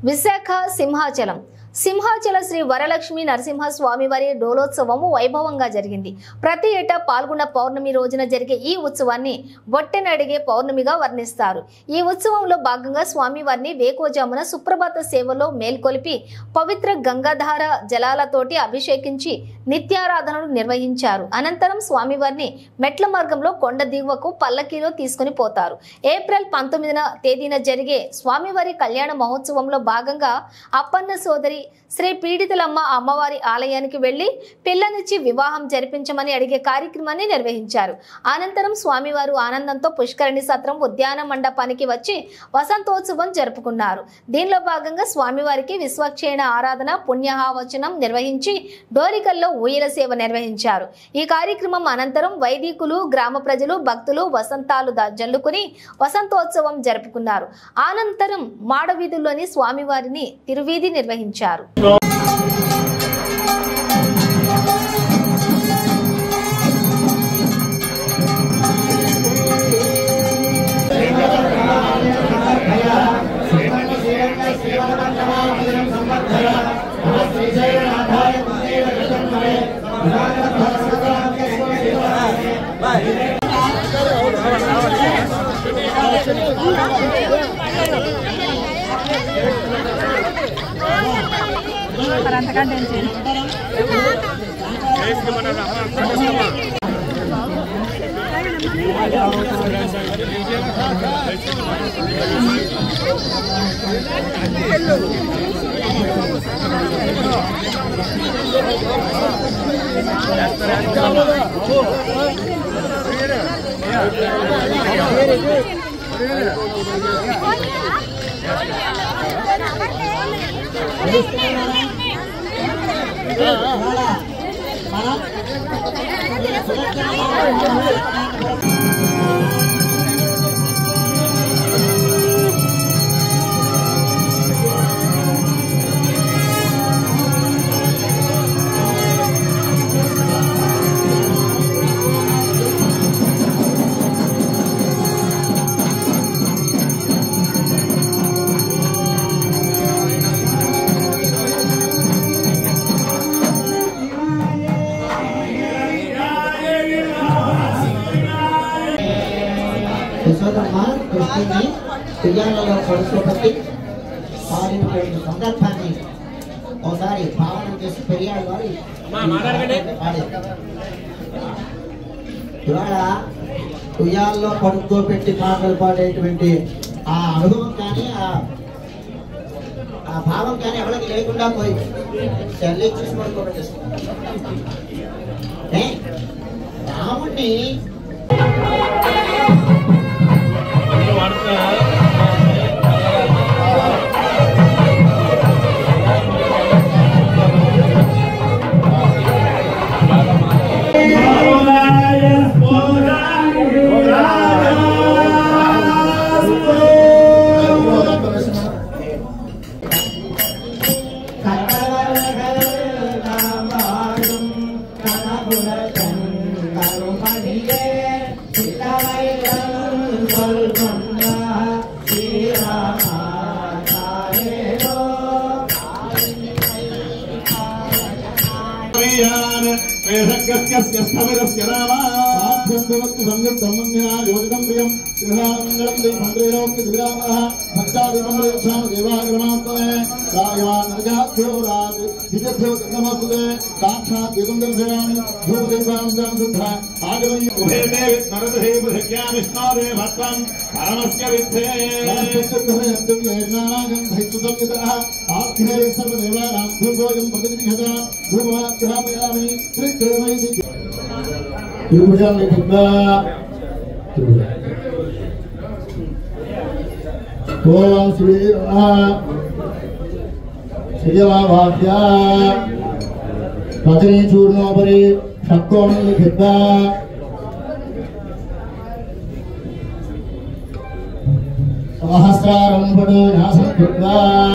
విశాఖ సింహాచలం సింహాచల శ్రీ వరలక్ష్మి నరసింహస్వామి వారి డోలోత్సవము వైభవంగా జరిగింది. ప్రతి ఏటా పాల్గొన్న పౌర్ణమి రోజున జరిగే ఈ ఉత్సవాన్ని బొట్టెనడిగే పౌర్ణమిగా వర్ణిస్తారు. ఈ ఉత్సవంలో భాగంగా స్వామివారిని వేకోజామున సుప్రభాత సేవలో మేల్కొలిపి పవిత్ర గంగాధార జలాలతోటి అభిషేకించి నిత్యారాధనలు నిర్వహించారు. అనంతరం స్వామివారిని మెట్ల మార్గంలో కొండ దిగువకు పల్లకీలో తీసుకుని పోతారు. ఏప్రిల్ 19న తేదీన జరిగే స్వామివారి కళ్యాణ మహోత్సవంలో భాగంగా అప్పన్న సోదరి శ్రీ పీడితులమ్మ అమ్మవారి ఆలయానికి వెళ్లి పిల్లనిచ్చి వివాహం జరిపించమని అడిగే కార్యక్రమాన్ని నిర్వహించారు. అనంతరం స్వామివారు ఆనందంతో పుష్కరిణి సత్రం ఉద్యాన మండపానికి వచ్చి వసంతోత్సవం జరుపుకున్నారు. దీనిలో భాగంగా స్వామివారికి విశ్వక్షేణ ఆరాధన పుణ్యహావచనం నిర్వహించి డోలికల్లో ఊయల సేవ నిర్వహించారు. ఈ కార్యక్రమం అనంతరం వైదికులు గ్రామ ప్రజలు భక్తులు వసంతాలు జల్లుకుని వసంతోత్సవం జరుపుకున్నారు. అనంతరం మాడవీధుల్లోని స్వామివారిని తిరువీధి నిర్వహించారు. పిల్లలలో పడుకోబట్టి పాడినటువంటి సందర్భాన్ని ఒకసారి భావన చేసి పెరియాడు వారి ఇవాళ ఉయ్యాల్లో పడుకోబెట్టి పాటలు పాడేటువంటి ఆ అనుభవం కానీ ఆ భావం కానీ ఎవరికి లేకుండా పోయి చెల్లి చూసి పడుకోబెట్టేస్తుంది. రాముణ్ణి ఓం శ్రీ శ్రీవాక్య పదనీ చూర్ణోపరి షట్కోణ లిఖిత సహస్రారంభడు నాసం